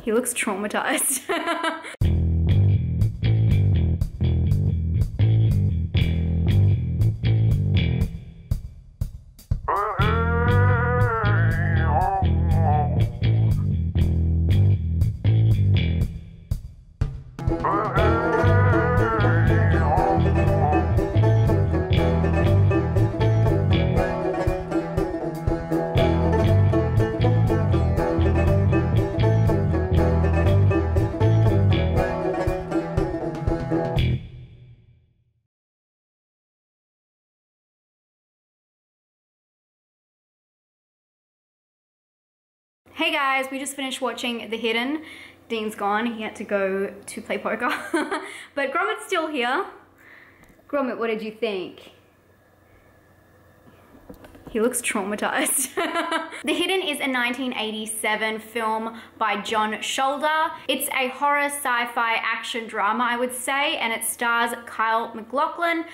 He looks traumatized. Hey guys, we just finished watching The Hidden. Dean's gone, he had to go to play poker. But Gromit's still here. Gromit, what did you think? He looks traumatized. The Hidden is a 1987 film by John Shoulder. It's a horror, sci-fi, action drama, I would say, and it stars Kyle MacLachlan,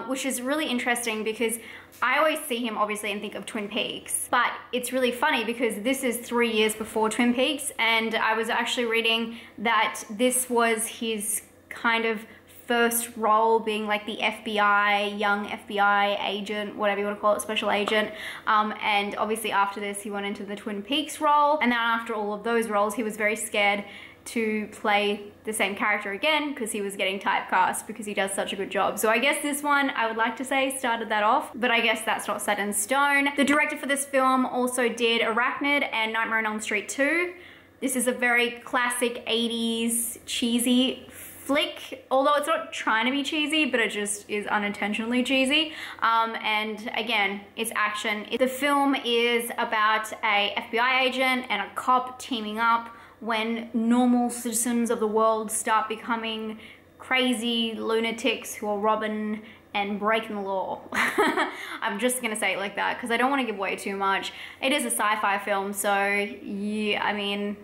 which is really interesting because I always see him obviously and think of Twin Peaks, but it's really funny because this is 3 years before Twin Peaks, and I was actually reading that this was his kind of first role, being like the FBI, young FBI agent, whatever you want to call it, special agent. And obviously after this he went into the Twin Peaks role, and then after all of those roles he was very scared to play the same character again because he was getting typecast because he does such a good job. So I guess this one, I would like to say, started that off, but I guess that's not set in stone. The director for this film also did Arachnid and Nightmare on Elm Street 2. This is a very classic 80s cheesy flick, although it's not trying to be cheesy, but it just is unintentionally cheesy. And again, it's action. The film is about a FBI agent and a cop teaming up when normal citizens of the world start becoming crazy lunatics who are robbing and breaking the law. I'm just gonna say it like that because I don't want to give away too much. It is a sci-fi film, so yeah, I mean,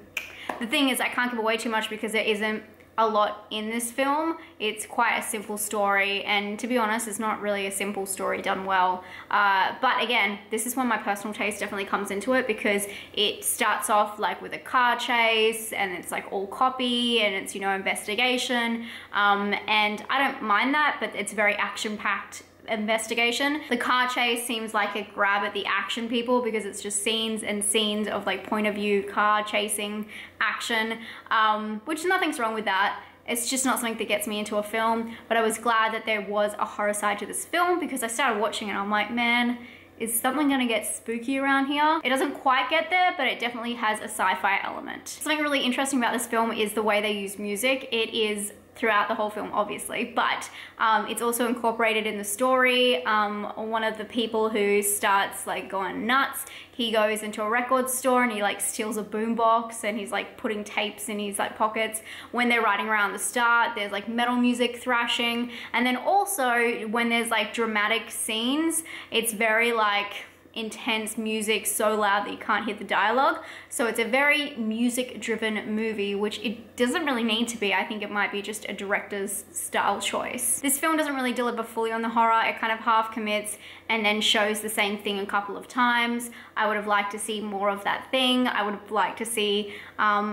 the thing is I can't give away too much because there isn't a lot in this film. It's quite a simple story, and to be honest, it's not really a simple story done well. But again, this is when my personal taste definitely comes into it because it starts off like with a car chase, and it's like all copy, and it's, you know, investigation. And I don't mind that, but it's very action-packed investigation. The car chase seems like a grab at the action people because it's just scenes and scenes of like point of view car chasing action, which nothing's wrong with that. It's just not something that gets me into a film, but I was glad that there was a horror side to this film because I started watching it and I'm like, man, is something gonna get spooky around here? It doesn't quite get there, but it definitely has a sci-fi element. Something really interesting about this film is the way they use music. It is throughout the whole film, obviously, but it's also incorporated in the story. One of the people who starts like going nuts, he goes into a record store and he like steals a boombox and he's like putting tapes in his like pockets. When they're riding around the start, there's like metal music thrashing, and then also when there's like dramatic scenes, it's very like intense music, so loud that you can't hear the dialogue. So it's a very music driven movie, which it doesn't really need to be. I think it might be just a director's style choice. This film doesn't really deliver fully on the horror. It kind of half commits and then shows the same thing a couple of times. I would have liked to see more of that thing. I would have liked to see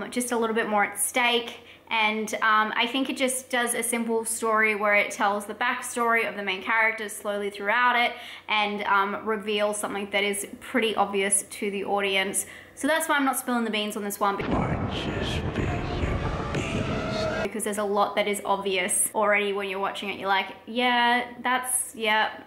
just a little bit more at stake. And I think it just does a simple story where it tells the backstory of the main characters slowly throughout it and reveals something that is pretty obvious to the audience. So that's why I'm not spilling the beans on this one. Because there's a lot that is obvious already when you're watching it. You're like, yeah,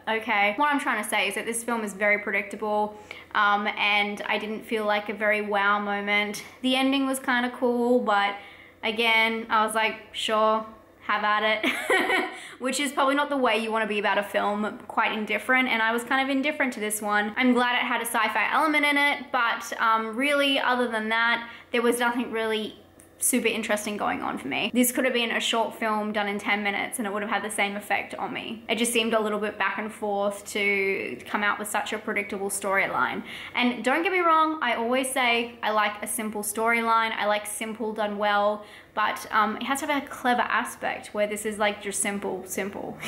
okay. What I'm trying to say is that this film is very predictable, and I didn't feel like a very wow moment. The ending was kind of cool, but again, I was like, sure, have at it. Which is probably not the way you want to be about a film, quite indifferent, and I was kind of indifferent to this one. I'm glad it had a sci-fi element in it, but really, other than that, there was nothing really super interesting going on for me. This could have been a short film done in 10 minutes and it would have had the same effect on me. It just seemed a little bit back and forth to come out with such a predictable storyline. And don't get me wrong, I always say I like a simple storyline, I like simple done well, but it has to have a clever aspect where this is like just simple,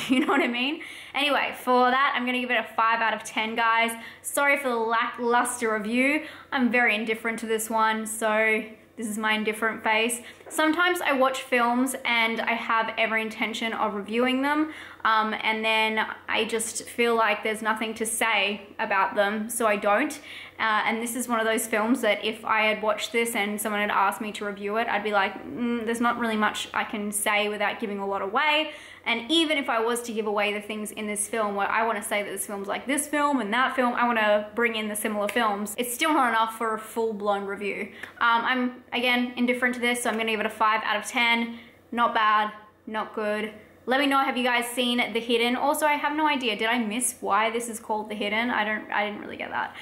you know what I mean? Anyway, for that, I'm gonna give it a 5 out of 10, guys. Sorry for the lackluster review. I'm very indifferent to this one, so This is my indifferent face. Sometimes I watch films and I have every intention of reviewing them, and then I just feel like there's nothing to say about them, so I don't. And this is one of those films that if I had watched this and someone had asked me to review it, I'd be like, there's not really much I can say without giving a lot away. And even if I was to give away the things in this film where I want to say that this film's like this film and that film, I want to bring in the similar films, it's still not enough for a full-blown review. I'm, again, indifferent to this, so I'm going to give it a 5 out of 10. Not bad, not good. Let me know, have you guys seen The Hidden? Also, I have no idea, did I miss why this is called The Hidden? I didn't really get that.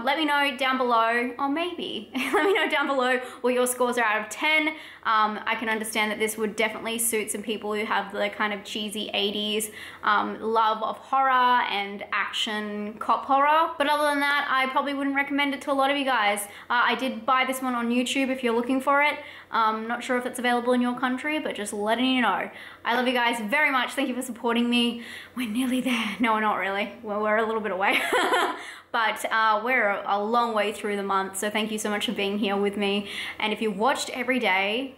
Let me know down below, or maybe, let me know down below what your scores are out of 10. I can understand that this would definitely suit some people who have the kind of cheesy 80s love of horror and action cop horror. But other than that, I probably wouldn't recommend it to a lot of you guys. I did buy this one on YouTube if you're looking for it. Not sure if it's available in your country, but just letting you know. I love you guys very much. Thank you for supporting me. We're nearly there. No, we're not really. Well, we're a little bit away. But we're a long way through the month, so thank you so much for being here with me. And if you've watched every day,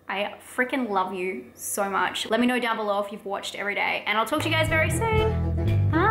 I freaking love you so much. Let me know down below if you've watched every day, and I'll talk to you guys very soon. Bye.